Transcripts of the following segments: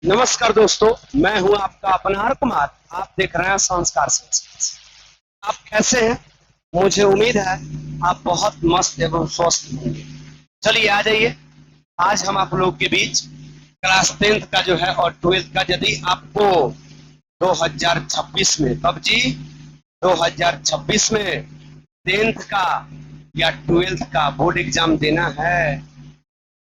नमस्कार दोस्तों, मैं हूं आपका अपनार कुमार। आप देख रहे हैं संस्कार संस्कार। आप कैसे हैं? मुझे उम्मीद है आप बहुत मस्त एवं स्वस्थ होंगे। चलिए आ जाइए। आज हम आप लोग के बीच क्लास 10th का जो है और 12th का, यदि आपको 2026 में, तब जी 2026 में 10th का या 12th का बोर्ड एग्जाम देना है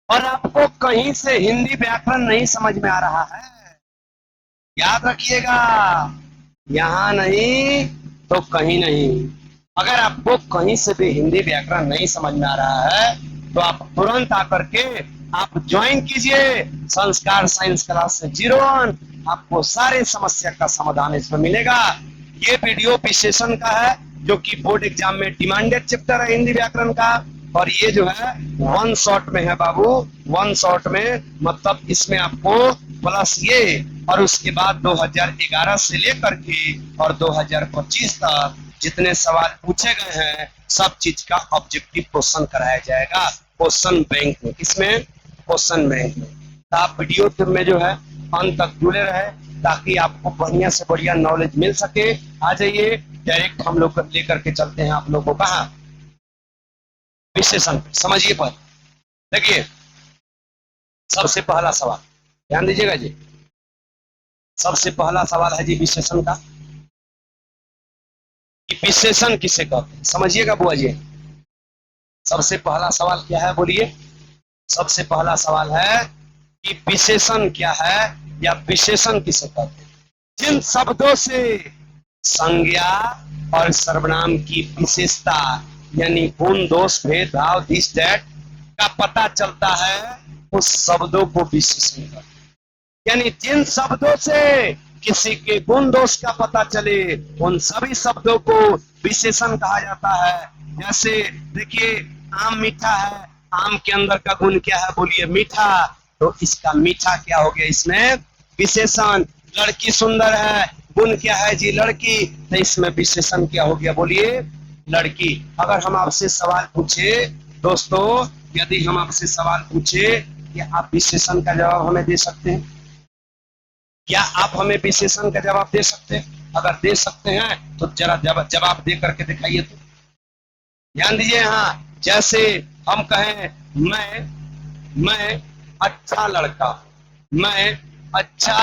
और आपको कहीं से हिंदी व्याकरण नहीं समझ में आ रहा है, याद रखिएगा, यहाँ नहीं तो कहीं नहीं। अगर आपको कहीं से भी हिंदी व्याकरण नहीं समझ में आ रहा है तो आप तुरंत आकर के आप ज्वाइन कीजिए संस्कार साइंस क्लास से 01। आपको सारे समस्या का समाधान इसमें मिलेगा। ये वीडियो विशेषण का है जो कि बोर्ड एग्जाम में डिमांडेड चैप्टर है हिंदी व्याकरण का, और ये जो है वन शॉट में है बाबू, वन शॉट में, मतलब इसमें आपको प्लस ये और उसके बाद 2011 से लेकर के और 2025 तक जितने सवाल पूछे गए हैं सब चीज का ऑब्जेक्टिव क्वेश्चन कराया जाएगा क्वेश्चन बैंक में। किसमें? क्वेश्चन बैंक में। तो आप वीडियो में जो है अंत तक जुड़े रहे ताकि आपको बढ़िया से बढ़िया नॉलेज मिल सके। आ जाइए, डायरेक्ट हम लोग लेकर के चलते हैं आप लोगों को कहाँ, विशेषण। समझिए पर देखिए, सबसे पहला सवाल ध्यान दीजिएगा जी। सबसे पहला सवाल है जी विशेषण का, कि विशेषण किसे कहते हैं। समझिएगा बुआ जी। सबसे पहला सवाल क्या है बोलिए? सबसे पहला सवाल है कि विशेषण क्या है या विशेषण किसे कहते हैं। जिन शब्दों से संज्ञा और सर्वनाम की विशेषता यानी गुण दोष भेद भाव दिस दैट का पता चलता है उस शब्दों को विशेषण कहते हैं। यानी जिन शब्दों से किसी के गुण दोष का पता चले उन सभी शब्दों को विशेषण कहा जाता है। जैसे देखिए, आम मीठा है, आम के अंदर का गुण क्या है बोलिए? मीठा। तो इसका मीठा क्या हो गया इसमें? विशेषण। लड़की सुंदर है, गुण क्या है जी? लड़की। तो इसमें विशेषण क्या हो गया बोलिए? लड़की। अगर हम आपसे सवाल पूछे दोस्तों, यदि हम आपसे सवाल पूछे कि आप विशेषण का जवाब हमें दे सकते हैं, क्या आप हमें विशेषण का जवाब दे सकते हैं? अगर दे सकते हैं तो जरा जवाब दे करके दिखाइए। तो ध्यान दीजिए यहाँ, जैसे हम कहें मैं अच्छा लड़का हूं, मैं अच्छा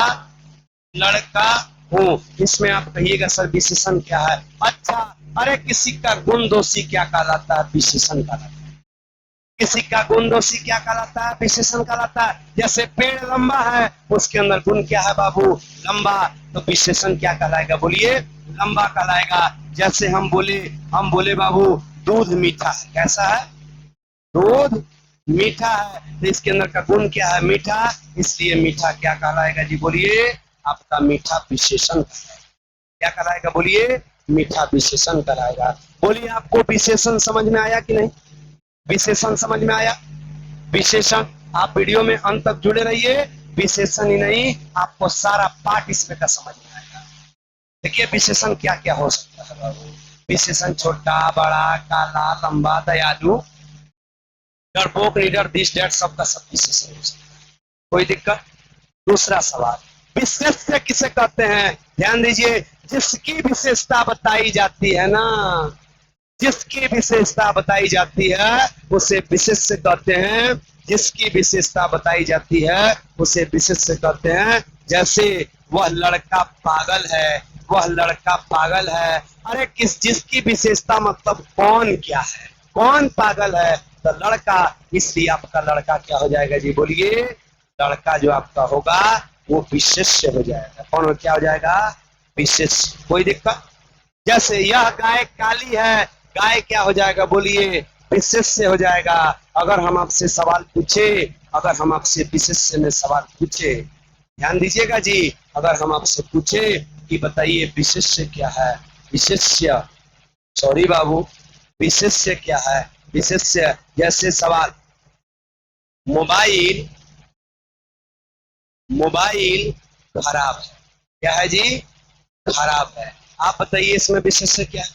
लड़का हूं, इसमें आप कहिएगा सर विशेषण क्या है? अच्छा। अरे किसी का गुण दोषी क्या कहलाता है? विशेषण कहलाता है। किसी का गुण दोषी क्या कहलाता है? विशेषण कहलाता है। जैसे पेड़ लंबा है, उसके अंदर गुण क्या है बाबू? लंबा। तो विशेषण क्या कहलाएगा बोलिए? लंबा कहलाएगा। जैसे हम बोले बाबू दूध मीठा है। कैसा है? दूध मीठा है, तो इसके अंदर का गुण क्या है? मीठा। इसलिए मीठा क्या कहलाएगा जी बोलिए? आपका मीठा विशेषण। क्या कहलाएगा बोलिए? मीठा विशेषण कहलाएगा। बोलिए, आपको विशेषण समझ में आया कि नहीं? विशेषण समझ में आया? विशेषण, आप वीडियो में अंत तक जुड़े रहिए। विशेषण ही नहीं, आपको सारा पाठ इसमें का समझ में आएगा। देखिए विशेषण क्या क्या हो सकता है बाबू। विशेषण छोटा, बड़ा, काला, लंबा, दयालु, डरपोक, निडर, दिस दैट, सबका सब विशेषण हो सकता है। कोई दिक्कत? दूसरा सवाल, विशेष्य किसे कहते हैं? ध्यान दीजिए, जिसकी विशेषता बताई जाती है ना, जिसकी विशेषता बताई जाती है उसे विशेष्य कहते हैं। जिसकी विशेषता बताई जाती है उसे विशेष्य कहते हैं। जैसे वह लड़का पागल है, वह लड़का पागल है। अरे जिसकी विशेषता मतलब कौन क्या है? कौन पागल है? तो लड़का। इसलिए आपका लड़का क्या हो जाएगा जी बोलिए? लड़का जो आपका होगा वो विशेष्य हो जाएगा। कौन क्या हो जाएगा? विशेष्य। कोई दिक्कत? जैसे यह गाय काली है, गाय क्या हो जाएगा बोलिए? विशेष्य हो जाएगा। अगर हम आपसे सवाल पूछे, अगर हम आपसे विशेष्य में सवाल पूछे, ध्यान दीजिएगा जी, अगर हम आपसे पूछे कि बताइए विशेष्य क्या है? विशेष्य, सॉरी बाबू, विशेष्य क्या है? विशेष्य जैसे सवाल, मोबाइल मोबाइल खराब है। क्या है जी? खराब है। आप बताइए इसमें विशेष्य क्या है?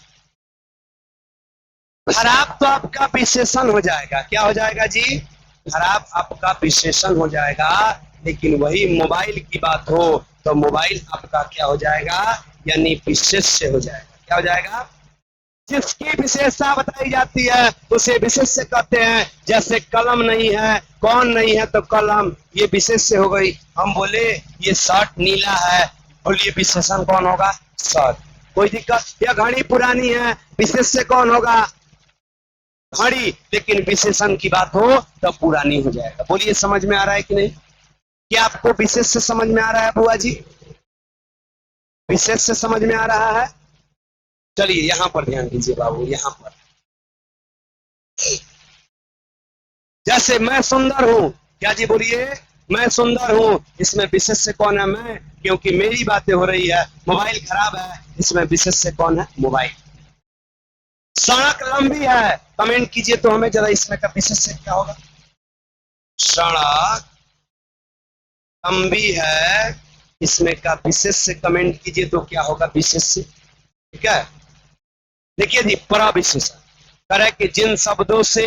खराब तो आपका विशेषण हो जाएगा। क्या हो जाएगा जी? खराब आपका विशेषण हो जाएगा, लेकिन वही मोबाइल की बात हो तो मोबाइल आपका क्या हो जाएगा, यानी विशेष्य हो जाएगा। क्या हो जाएगा? जिसकी विशेषता बताई जाती है उसे विशेष्य कहते हैं। जैसे कलम नहीं है, कौन नहीं है, तो कलम, ये विशेष्य हो गई। हम बोले ये शर्ट नीला है, बोलिए विशेषण कौन होगा? शर्ट। कोई दिक्कत? या घड़ी पुरानी है, विशेष्य कौन होगा? घड़ी। लेकिन विशेषण की बात हो तो पुरानी हो जाएगा। बोलिए समझ में आ रहा है कि नहीं? क्या आपको विशेष्य समझ में आ रहा है बुआ जी? विशेष्य समझ में आ रहा है? चलिए यहां पर ध्यान दीजिए बाबू, यहां पर जैसे मैं सुंदर हूं, क्या जी बोलिए? मैं सुंदर हूं, इसमें विशेष्य कौन है? मैं, क्योंकि मेरी बातें हो रही है। मोबाइल खराब है, इसमें विशेष्य कौन है? मोबाइल। सड़क लंबी है, कमेंट कीजिए तो हमें जरा इसमें का विशेष्य क्या होगा? सड़क लंबी है, इसमें का विशेष्य कमेंट कीजिए तो क्या होगा? विशेष्य। ठीक है, देखिए जी, प्रविशेषण करे कि जिन शब्दों से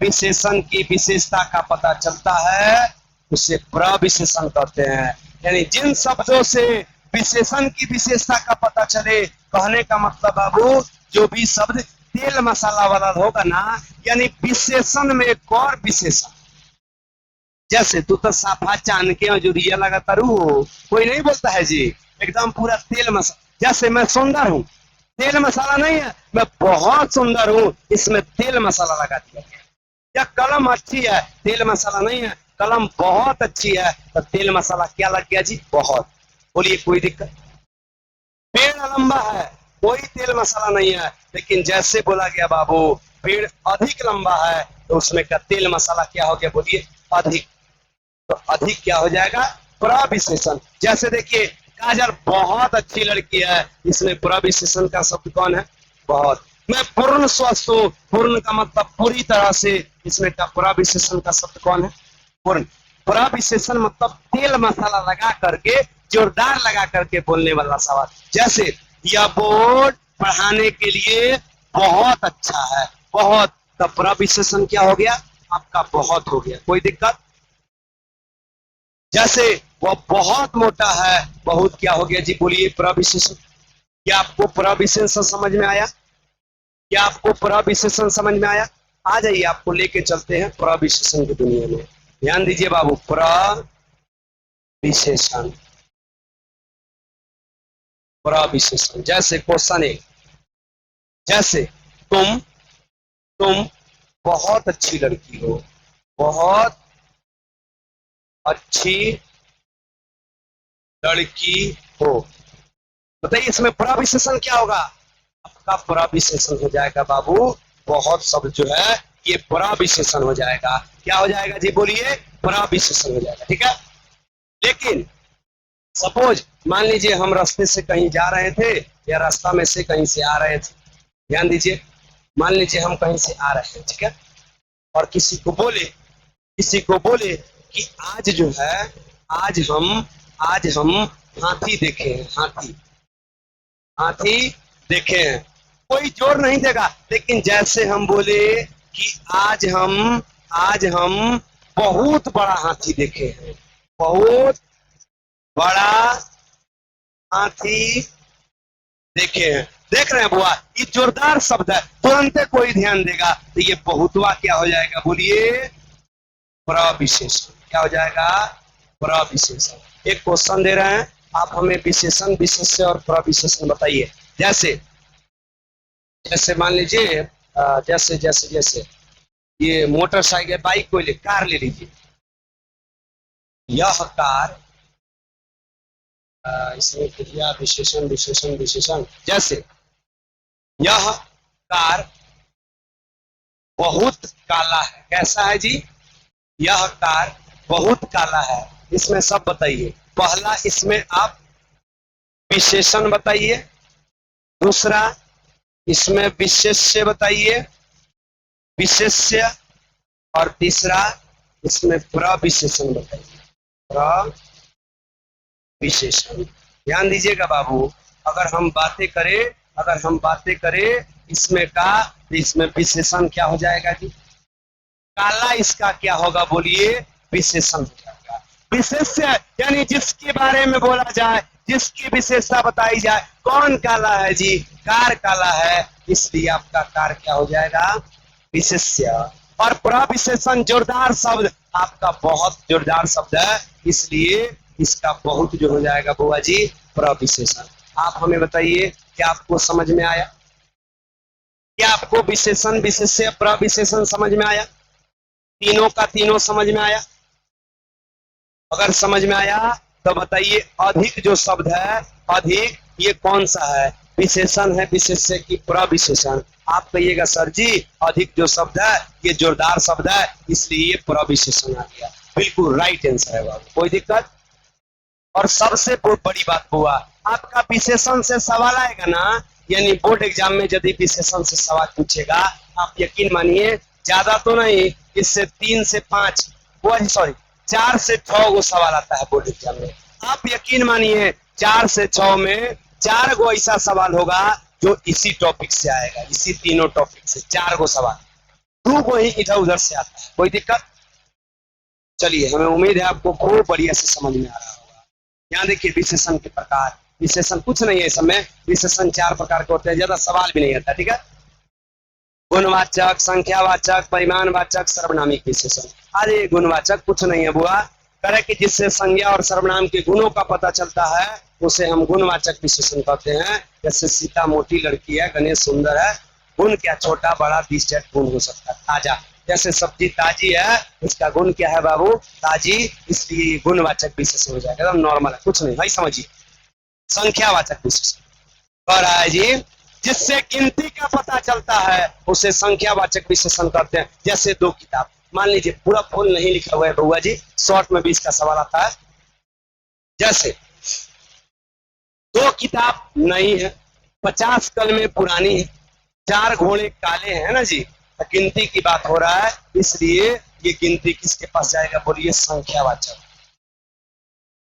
विशेषण की विशेषता का पता चलता है उसे प्रविशेषण कहते हैं। यानी जिन शब्दों से विशेषण की विशेषता का पता चले, कहने का मतलब बाबू जो भी शब्द तेल मसाला वाला होगा ना, यानी विशेषण में एक और विशेषण। जैसे तू तो साफा चांद के अजूरिया लगातार कोई नहीं बोलता है जी, एकदम पूरा तेल मसाला। जैसे मैं सुंदर हूँ, तेल मसाला नहीं है, मैं बहुत सुंदर हूँ, इसमें तेल मसाला लगा दिया गया। या कलम अच्छी है, तेल मसाला नहीं है, कलम बहुत अच्छी है, तो तेल मसाला क्या लग गया जी? बहुत। बोलिए कोई दिक्कत? पेड़ लंबा है, कोई तेल मसाला नहीं है, लेकिन जैसे बोला गया बाबू पेड़ अधिक लंबा है, तो उसमें का तेल मसाला क्या हो गया? बोलिए अधिक। तो अधिक क्या हो जाएगा? प्रविशेषण। जैसे देखिए काजल बहुत अच्छी लड़की है, इसमें प्रविशेषण का शब्द कौन है? बहुत। मैं पूर्ण स्वस्थ हूँ, पूर्ण का मतलब पूरी तरह से, इसमें का प्रविशेषण का शब्द कौन है? पूर्ण। प्रविशेषण मतलब तेल मसाला लगा करके, जोरदार लगा करके बोलने वाला सवाल। जैसे यह बोर्ड पढ़ाने के लिए बहुत अच्छा है, बहुत, तो प्रविशेषण क्या हो गया? आपका बहुत हो गया। कोई दिक्कत? जैसे वह बहुत मोटा है, बहुत क्या हो गया जी? बोलिए प्रविशेषण। क्या आपको प्रविशेषण समझ में आया? क्या आपको प्रविशेषण समझ में आया? आ जाइए, आपको लेके चलते हैं प्रविशेषण की दुनिया में। ध्यान दीजिए बाबू, प्रविशेषण। प्रविशेषण जैसे क्वेश्चन एक, जैसे तुम बहुत अच्छी लड़की हो, बहुत अच्छी लड़की हो। बताइए इसमें प्रविशेषण क्या होगा? आपका प्रविशेषण हो जाएगा बाबू, बहुत शब्द जो है ये प्रविशेषण हो जाएगा। क्या हो जाएगा जी? बोलिए प्रविशेषण हो जाएगा। ठीक है, लेकिन सपोज मान लीजिए हम रास्ते से कहीं जा रहे थे, या रास्ता में से कहीं से आ रहे थे। ध्यान दीजिए, मान लीजिए हम कहीं से आ रहे हैं, ठीक है, और किसी को बोले कि आज जो है, आज हम हाथी देखे हैं, हाथी देखे हैं। कोई जोर नहीं देगा, लेकिन जैसे हम बोले कि आज हम बहुत बड़ा हाथी देखे हैं, बहुत बड़ा हाथी देखे हैं। देख रहे हैं बुआ, ये जोरदार शब्द है, तुरंत कोई ध्यान देगा तो ये बहुतवा क्या हो जाएगा? बोलिए प्रविशेषण। क्या हो जाएगा? प्रविशेषण। एक क्वेश्चन दे रहे हैं, आप हमें विशेषण, विशेष्य और प्रविशेषण बताइए। जैसे जैसे मान लीजिए जैसे जैसे जैसे ये मोटरसाइकिल, बाइक को ले, कार ले लीजिए। यह कार, इसमें क्रिया विशेषण विशेषण विशेषण। जैसे यह कार बहुत काला है। कैसा है जी? यह कार बहुत काला है। इसमें सब बताइए। पहला इसमें आप विशेषण बताइए, दूसरा इसमें विशेष्य बताइए, विशेष्य, और तीसरा इसमें प्रविशेषण बताइए, प्रविशेषण। ध्यान दीजिएगा बाबू, अगर हम बातें करें इसमें का, तो इसमें विशेषण क्या हो जाएगा जी? काला इसका क्या होगा बोलिए, विशेषण हो जाएगा। विशेष्य यानी जिसके बारे में बोला जाए, जिसकी विशेषता बताई जाए। कौन काला है जी, कार काला है, इसलिए आपका कार क्या हो जाएगा, विशेष्य। और प्रविशेषण जोरदार शब्द, आपका बहुत जोरदार शब्द है, इसलिए इसका बहुत जो हो जाएगा बुआ जी प्रविशेषण। आप हमें बताइए क्या आपको समझ में आया, क्या आपको विशेषण विशेष्य प्रविशेषण समझ में आया, तीनों का तीनों समझ में आया? अगर समझ में आया तो बताइए अधिक जो शब्द है, अधिक ये कौन सा है, विशेषण है विशेष्य की प्रविशेषण? आप कहिएगा सर जी अधिक जो शब्द है ये जोरदार शब्द है, इसलिए ये प्रविशेषण आ गया। बिल्कुल राइट आंसर है बाबू, कोई दिक्कत? और सबसे बड़ी बात हुआ, आपका विशेषण से सवाल आएगा ना, यानी बोर्ड एग्जाम में यदि विशेषण से सवाल पूछेगा, आप यकीन मानिए ज्यादा तो नहीं, इससे 3 से 5 सॉरी 4 से 6 गो सवाल आता है बोर्ड एग्जाम में। आप यकीन मानिए 4 से 6 में 4 गो ऐसा सवाल होगा जो इसी टॉपिक से आएगा, इसी तीनों टॉपिक से 4 गो सवाल, 2 गो ही इधर उधर से आता है। कोई दिक्कत? चलिए, हमें उम्मीद है आपको खूब बढ़िया से समझ में आ रहा होगा। यहाँ देखिए विशेषण के प्रकार, विशेषण कुछ नहीं है इस समय, विशेषण 4 प्रकार के होते हैं, ज्यादा सवाल भी नहीं आता, ठीक है। गुणवाचक, संख्यावाचक, परिमाणवाचक, सर्वनामिक विशेषण। अरे गुणवाचक कुछ नहीं है बुआ, करे कि जिससे संज्ञा और सर्वनाम के गुणों का पता चलता है उसे हम गुणवाचक विशेषण कहते हैं। जैसे सीता मोटी लड़की है, गणेश सुंदर है, गुण क्या छोटा बड़ा 20 गुण हो सकता है। ताजा, जैसे सब्जी ताजी है, इसका गुण क्या है बाबू, ताजी, इसलिए गुणवाचक विशेषण हो जाएगा, एकदम नॉर्मल है, कुछ नहीं भाई, समझिए। संख्यावाचक विशेषण कह रहा है जी, जिससे गिनती का पता चलता है उसे संख्यावाचक विशेषण कहते हैं। जैसे 2 किताब, मान लीजिए पूरा फुल नहीं लिखा हुआ है बउआ जी, शॉर्ट में 20 का सवाल आता है। जैसे 2 किताब नई है, 50 कलमें पुरानी है, 4 घोड़े काले हैं ना जी, तो गिनती की बात हो रहा है, इसलिए ये गिनती किसके पास जाएगा बोलिए, संख्यावाचक।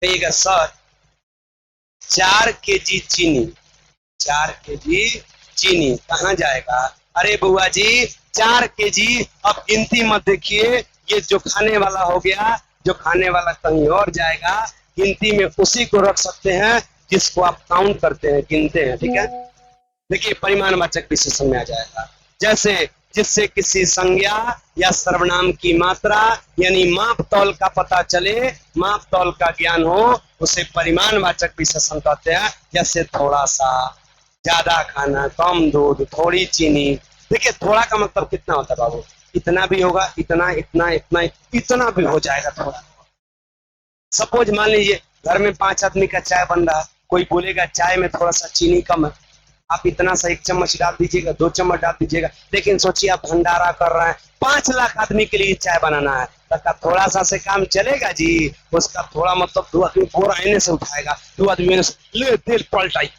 कहिएगा सर 4 केजी चीनी, 4 केजी चीनी कहाँ जाएगा? अरे बुआ जी 4 केजी, अब गिनती मत देखिए, ये जो खाने वाला हो गया, जो खाने वाला कहीं और जाएगा, गिनती में उसी को रख सकते हैं जिसको आप काउंट करते हैं, गिनते हैं, ठीक है। देखिए परिमाणवाचक विशेषण में आ जाएगा, जैसे जिससे किसी संज्ञा या सर्वनाम की मात्रा यानी माप तौल का पता चले, माप तौल का ज्ञान हो, उसे परिमाणवाचक विशेषण कहते हैं। जैसे थोड़ा सा, ज्यादा खाना, कम दूध, थोड़ी चीनी। देखिए थोड़ा का मतलब कितना होता है बाबू, इतना भी होगा, इतना इतना इतना इतना भी हो जाएगा थोड़ा। सपोज मान लीजिए घर में 5 आदमी का चाय बन रहा है, कोई बोलेगा चाय में थोड़ा सा चीनी कम है, आप इतना सा 1 चम्मच डाल दीजिएगा, 2 चम्मच डाल दीजिएगा। लेकिन सोचिए आप भंडारा कर रहे हैं, 5 लाख आदमी के लिए चाय बनाना है, तो थोड़ा सा से काम चलेगा जी? उसका थोड़ा मतलब 2 आदमी पूरा आईने से उठाएगा, 2 आदमी ले तेल पलटाई,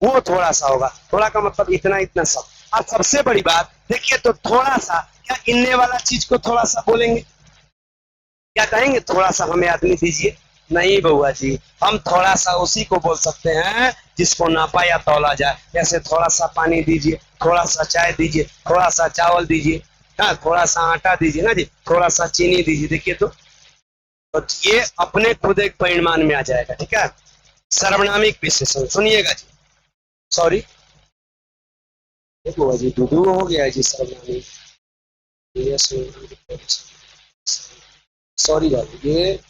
वो थोड़ा सा होगा। थोड़ा का मतलब इतना इतना सब। अब सबसे बड़ी बात देखिए, तो थोड़ा सा, क्या गिनने वाला चीज को थोड़ा सा बोलेंगे? क्या कहेंगे थोड़ा सा हमें आदमी दीजिए? नहीं बउआ जी, हम थोड़ा सा उसी को बोल सकते हैं जिसको नापा या तौला जाए। जैसे थोड़ा सा पानी दीजिए, थोड़ा सा चाय दीजिए, थोड़ा सा चावल दीजिए, हाँ थोड़ा सा आटा दीजिए ना जी, थोड़ा सा चीनी दीजिए। देखिए तो ये अपने खुद एक परिमाण में आ जाएगा, ठीक है। सर्वनामिक विशेषण सुनिएगा जी, सॉरी देखो जी, दो हो गया जी सर्वनामिक, सॉरी बाबू ये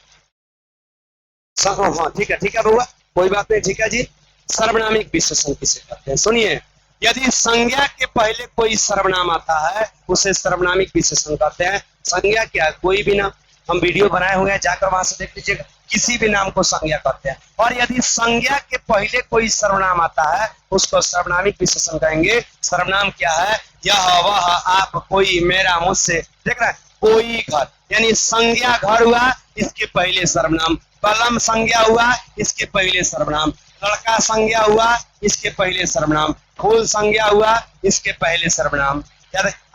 हाँ ठीक है बउआ, कोई बात नहीं, ठीक है जी। सर्वनामिक विशेषण किसे कहते हैं? सुनिए, यदि संज्ञा के पहले कोई सर्वनाम आता है उसे सर्वनामिक विशेषण कहते हैं। संज्ञा क्या है? कोई भी नाम, हम वीडियो बनाए हुए हैं, जाकर वहां से देख लीजिएगा, किसी भी नाम को संज्ञा कहते हैं। और यदि संज्ञा के पहले कोई सर्वनाम आता है उसको सर्वनामिक विशेषण कहेंगे। सर्वनाम क्या है? यह वह आप कोई मेरा मुझसे, देख रहे हैं, कोई घर, यानी संज्ञा घर हुआ, इसके पहले सर्वनाम। कलम संज्ञा हुआ, इसके पहले सर्वनाम। लड़का संज्ञा हुआ, इसके पहले सर्वनाम। फूल संज्ञा हुआ, इसके पहले सर्वनाम।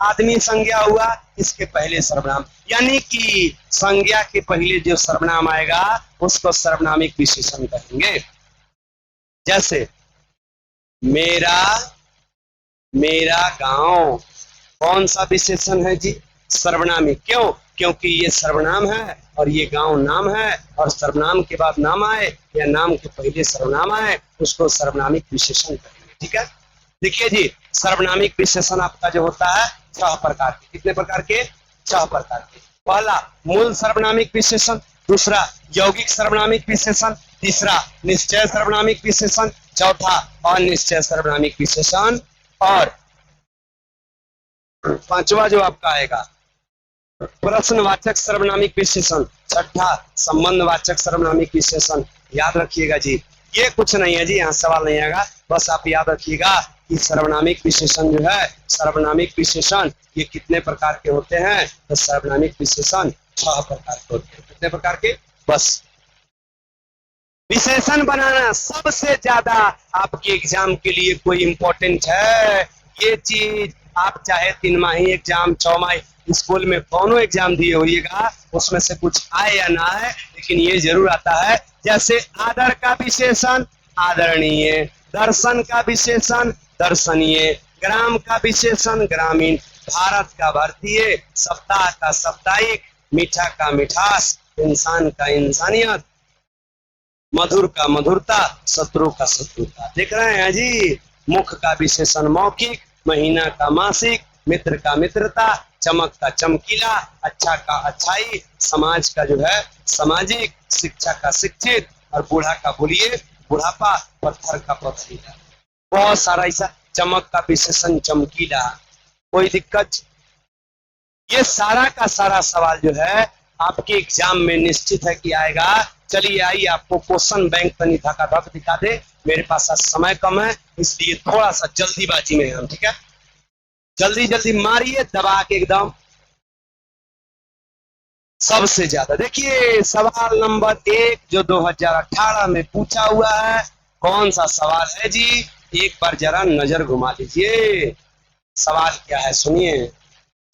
आदमी संज्ञा हुआ, इसके पहले सर्वनाम। यानी कि संज्ञा के पहले जो सर्वनाम आएगा उसको सर्वनामिक विशेषण कहेंगे। जैसे मेरा, मेरा गांव, कौन सा विशेषण है जी? सर्वनामी। क्यों? क्योंकि ये सर्वनाम है और ये गांव नाम है, और सर्वनाम के बाद नाम आए या नाम के पहले सर्वनाम आए उसको सर्वनामिक विशेषण कहेंगे। ठीक है, देखिए जी, सर्वनामिक विशेषण आपका जो होता है 6 प्रकार के। कितने प्रकार के? 6 प्रकार के। पहला मूल सर्वनामिक विशेषण, दूसरा यौगिक सर्वनामिक विशेषण, तीसरा निश्चय सर्वनामिक विशेषण, चौथा अनिश्चय सर्वनामिक विशेषण, और पांचवा जो आपका आएगा प्रश्नवाचक सर्वनामिक विशेषण, छठा संबंधवाचक सर्वनामिक विशेषण। याद रखिएगा जी, ये कुछ नहीं है जी, यहाँ सवाल नहीं आएगा, बस आप याद रखिएगा कि सर्वनामिक विशेषण जो है, सर्वनामिक विशेषण ये कितने प्रकार के होते हैं? तो सर्वनामिक विशेषण 6 प्रकार के होते हैं। कितने प्रकार के? बस विशेषण बनाना सबसे ज्यादा आपके एग्जाम के लिए कोई इंपॉर्टेंट है। ये चीज आप चाहे 3 माही एग्जाम, 6 माही स्कूल में कौनो एग्जाम दिए होइएगा, उसमें से कुछ आए या ना आए, लेकिन ये जरूर आता है। जैसे आदर का विशेषण आदरणीय, दर्शन का विशेषण दर्शनीय, ग्राम का विशेषण ग्रामीण, भारत का भारतीय, सप्ताह का साप्ताहिक, मीठा का मिठास, इंसान का इंसानियत, मधुर का मधुरता, शत्रु का शत्रुता। देख रहे हैं जी, मुख का विशेषण मौखिक, महीना का मासिक, मित्र का मित्रता, चमक का चमकीला, अच्छा का अच्छाई, समाज का जो है सामाजिक, शिक्षा का शिक्षित, और बूढ़ा का बोलिए बुढ़ापा, पत्थर का पथरीला। बहुत सारा ऐसा, चमक का विशेषण चमकीला। कोई दिक्कत? ये सारा का सारा सवाल जो है आपके एग्जाम में निश्चित है कि आएगा। चलिए आइए आपको क्वेश्चन बैंक तनी धक दिखा दे। मेरे पास आज समय कम है, इसलिए थोड़ा सा जल्दीबाजी में हम, ठीक है, जल्दी जल्दी मारिए दबा के एकदम। सबसे ज्यादा देखिए सवाल नंबर 1 जो 2018 में पूछा हुआ है, कौन सा सवाल है जी? एक बार जरा नजर घुमा लीजिए। सवाल क्या है सुनिए।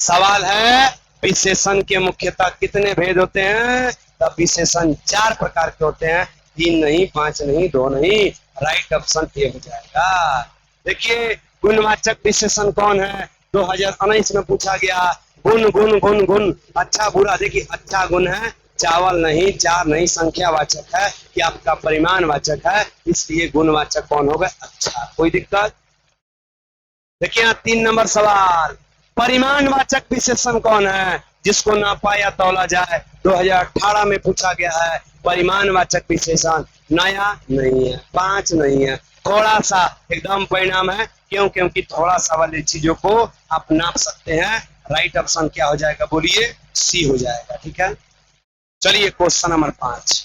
सवाल है विशेषण के मुख्यतः कितने भेद होते हैं? तब विशेषण 4 प्रकार के होते हैं, 3 नहीं, 5 नहीं, 2 नहीं। राइट ऑप्शन ए हो जाएगा। देखिए गुणवाचक विशेषण कौन है? 2019 में पूछा गया। गुण गुण गुण गुण, अच्छा बुरा। देखिए अच्छा गुण है, चावल नहीं, चार नहीं, संख्यावाचक है, कि आपका परिमाणवाचक है, इसलिए गुणवाचक कौन होगा? अच्छा। कोई दिक्कत? देखिए यहाँ 3 नंबर सवाल, परिमाणवाचक विशेषण कौन है? जिसको नापा या तौला जाए, 2018 में पूछा गया है। परिमाणवाचक विशेषण नया नहीं है, 5 नहीं है, थोड़ा सा एकदम परिणाम है। क्यों? क्योंकि थोड़ा सा वाली चीजों को आप नाप सकते हैं। राइट ऑप्शन क्या हो जाएगा? बोलिए सी हो जाएगा। ठीक है, चलिए क्वेश्चन नंबर 5,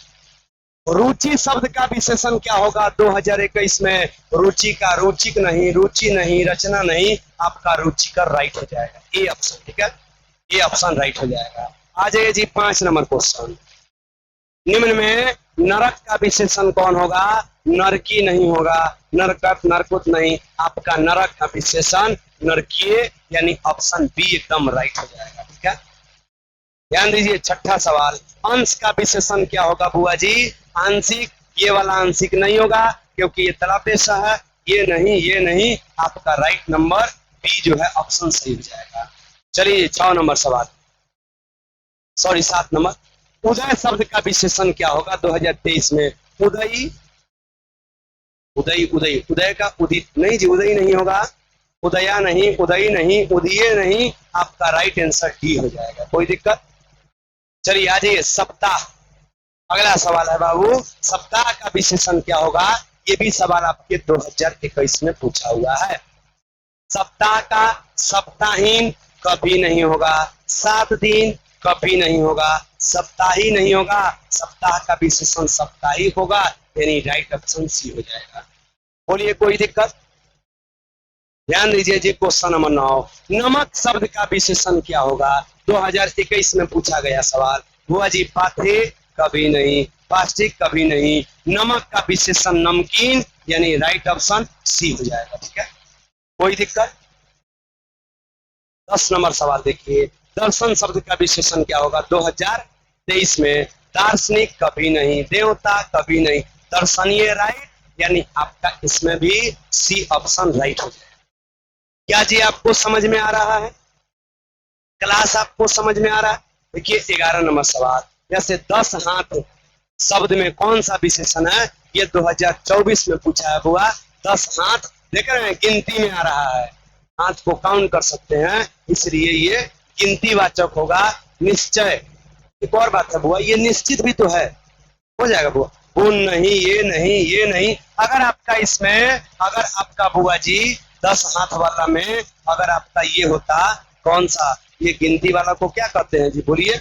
रुचि शब्द का विशेषण क्या होगा 2021 में? रुचि का रुचिक नहीं, रुचि नहीं, रचना नहीं, आपका रुचिकर राइट हो जाएगा, ए ऑप्शन। ठीक है, ए ऑप्शन राइट हो जाएगा। आ जाइए जी 5 नंबर क्वेश्चन। निम्न में नरक का विशेषण कौन होगा? नरकी नहीं होगा, नरकट नरकुत नहीं, आपका नरक का विशेषण नरकीय, यानी ऑप्शन बी एकदम राइट हो जाएगा। ठीक है, ध्यान दीजिए। 6ठा सवाल, अंश का विशेषण क्या होगा बुआ जी? आंशिक, ये वाला आंशिक नहीं होगा क्योंकि ये तलापेशा है। ये नहीं, ये नहीं, आपका राइट नंबर बी जो है ऑप्शन सही हो जाएगा। चलिए 6 नंबर सवाल, सॉरी 7 नंबर, उदय शब्द का विशेषण क्या होगा 2023 में? उदयी, उदयी, उदयी, उदय का उदित नहीं जी, उदयी नहीं होगा, उदया नहीं, उदयी नहीं, उदय नहीं, आपका राइट आंसर डी हो जाएगा। कोई दिक्कत? चलिए आ जाइए सप्ताह। अगला सवाल है बाबू, सप्ताह का विशेषण क्या होगा? ये भी सवाल आपके 2021 में पूछा हुआ है। सप्ताह का सप्ताहीन कभी नहीं होगा, 7 दिन कभी नहीं होगा, सप्ताही नहीं होगा, सप्ताह का विशेषण सप्ताही होगा, यानी राइट ऑप्शन सी हो जाएगा। बोलिए कोई दिक्कत? ध्यान दीजिए जी क्वेश्चन नंबर 9, नमक शब्द का विशेषण क्या होगा 2021 में पूछा गया सवाल। बुआ जी पाथे कभी नहीं, प्लास्टिक कभी नहीं, नमक का विशेषण नमकीन, यानी राइट ऑप्शन सी हो जाएगा। ठीक है, कोई दिक्कत? 10 नंबर सवाल देखिए, दर्शन शब्द का विशेषण क्या होगा 2023 में? दार्शनिक कभी नहीं, देवता कभी नहीं, दर्शनीय राइट, यानी आपका इसमें भी सी ऑप्शन राइट हो जाएगा। क्या जी आपको समझ में आ रहा है? क्लास आपको समझ में आ रहा है? देखिए 11 नंबर सवाल, जैसे 10 हाथ शब्द में कौन सा विशेषण है? ये 2024 में पूछा है बुआ। 10 हाथ देख रहे हैं, गिनती में आ रहा है, हाथ को काउंट कर सकते हैं, इसलिए ये गिनती वाचक होगा। निश्चय, एक और बात है बुआ, ये निश्चित भी तो है, हो जाएगा बुआ। वो नहीं, ये नहीं, ये नहीं। अगर आपका इसमें, अगर आपका बुआ जी 10 हाथ वाला में अगर आपका ये होता, कौन सा, ये गिनती वाला को क्या कहते हैं जी, बोलिए?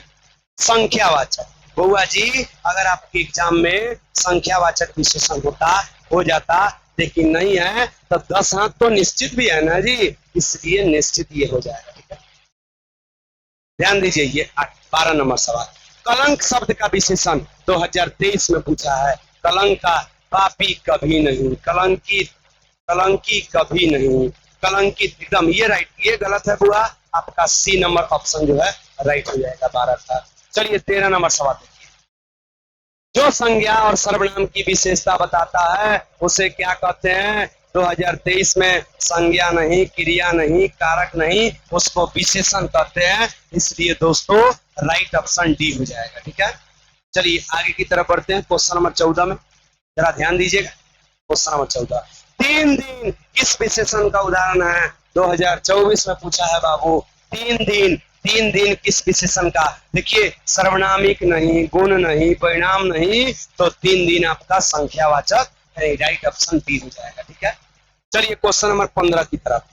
संख्यावाचक। बुआ जी अगर आपके एग्जाम में संख्यावाचक विशेषण होता, हो जाता, लेकिन नहीं है, तो 10 हाथ तो निश्चित भी है ना जी, इसलिए निश्चित ये हो जाएगा। ठीक है, ध्यान दीजिए। ये 12 नंबर सवाल, कलंक शब्द का विशेषण 2023 में पूछा है। कलंक का पापी कभी नहीं, कलंकित, कलंकी कभी नहीं, कलंकित एकदम, ये राइट, ये गलत है बुआ, आपका सी नंबर ऑप्शन जो है राइट हो जाएगा 12 का। चलिए 13 नंबर सवाल देखिए, जो संज्ञा और सर्वनाम की विशेषता बताता है उसे क्या कहते हैं? 2023 में संज्ञा नहीं, क्रिया नहीं, कारक नहीं, उसको विशेषण कहते हैं, इसलिए दोस्तों राइट ऑप्शन डी हो जाएगा। ठीक है, चलिए आगे की तरफ बढ़ते हैं। क्वेश्चन नंबर 14 में जरा ध्यान दीजिएगा। क्वेश्चन नंबर 14, 3 दिन किस विशेषण का उदाहरण है? 2024 में पूछा है बाबू। 3 दिन, 3 दिन किस विशेषण का? देखिए सर्वनामिक नहीं, गुण नहीं, परिणाम नहीं, तो 3 दिन आपका संख्यावाचक, राइट ऑप्शन बी हो जाएगा। ठीक है, चलिए क्वेश्चन नंबर 15 की तरफ।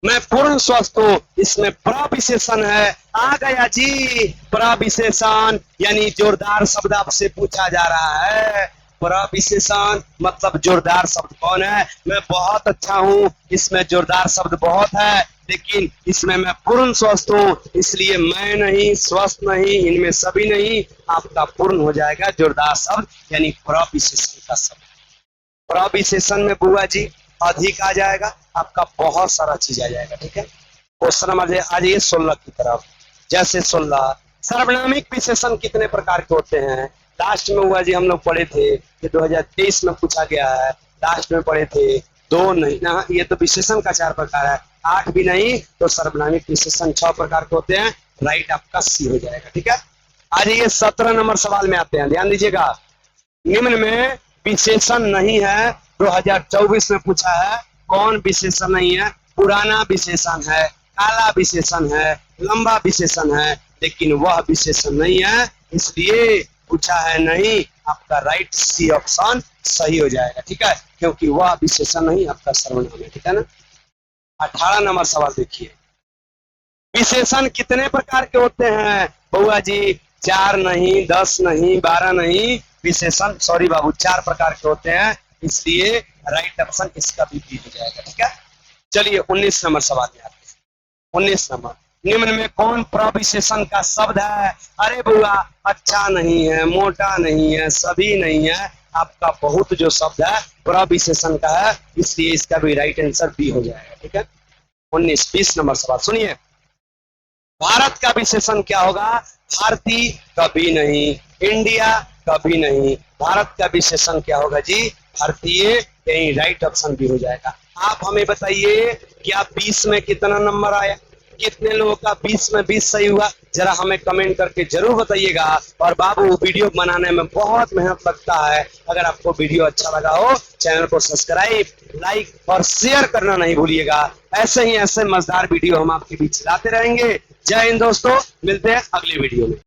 मैं पूर्ण स्वस्थ हूँ, इसमें प्रविशेषण है, आ गया जी प्रविशेषण, यानी जोरदार शब्द आपसे पूछा जा रहा है। प्रविशेषण मतलब जोरदार शब्द कौन है? मैं बहुत अच्छा हूँ, इसमें जोरदार शब्द बहुत है, लेकिन इसमें मैं पूर्ण स्वस्थ हूँ, इसलिए मैं नहीं, स्वस्थ नहीं, इनमें सभी नहीं, आपका पूर्ण हो जाएगा जोरदार शब्द, यानी प्रविशेषण का शब्द। प्रविशेषण में बुआ जी अधिक आ जाएगा, आपका बहुत सारा चीज आ जाएगा। ठीक है, क्वेश्चन नंबर आ जाइए 16 की तरफ। जैसे 16, सर्वनामिक विशेषण कितने प्रकार के होते हैं? लास्ट में हुआ जी हम लोग पढ़े थे कि 2023 में पूछा गया है, लास्ट में पढ़े थे 2 नहीं ना, ये तो विशेषण का 4 प्रकार है, 8 भी नहीं, तो सर्वनामिक विशेषण 6 प्रकार के होते हैं, राइट आपका सी हो जाएगा। ठीक है, आ जाइए 17 नंबर सवाल में आते हैं, ध्यान दीजिएगा। निम्न में विशेषण नहीं है, 2024 में पूछा है, कौन विशेषण नहीं है? पुराना विशेषण है, काला विशेषण है, लंबा विशेषण है, लेकिन वह विशेषण नहीं है, इसलिए पूछा है नहीं, आपका राइट सी ऑप्शन सही हो जाएगा। ठीक है, क्योंकि वह विशेषण नहीं, आपका सर्वनाम है। ठीक है ना, 18 नंबर सवाल देखिए, विशेषण कितने प्रकार के होते हैं? बउआ जी 4 नहीं, 10 नहीं, 12 नहीं, विशेषण सॉरी बाबू 4 प्रकार के होते हैं, इसलिए राइट ऑप्शन इसका भी बी हो जाएगा। ठीक है, चलिए 19 नंबर सवाल में आते हैं। 19 नंबर, निम्न में कौन प्रविशेषण का शब्द है? अरे बुआ अच्छा नहीं है, मोटा नहीं है, सभी नहीं है, आपका बहुत जो शब्द है प्रविशेषण का है, इसलिए इसका भी राइट आंसर बी हो जाएगा। ठीक है, 19 20 नंबर सवाल सुनिए, भारत का विशेषण क्या होगा? भारतीय कभी नहीं, इंडिया कभी नहीं, भारत का विशेषण क्या होगा जी? भारतीय, यही राइट ऑप्शन भी हो जाएगा। आप हमें बताइए क्या 20 में कितना नंबर आया? कितने लोगों का 20 में 20 सही हुआ? जरा हमें कमेंट करके जरूर बताइएगा। और बाबू वीडियो बनाने में बहुत मेहनत लगता है, अगर आपको वीडियो अच्छा लगा हो चैनल को सब्सक्राइब, लाइक और शेयर करना नहीं भूलिएगा। ऐसे ही ऐसे मजेदार वीडियो हम आपके बीच लाते रहेंगे। जय हिंद दोस्तों, मिलते हैं अगले वीडियो में।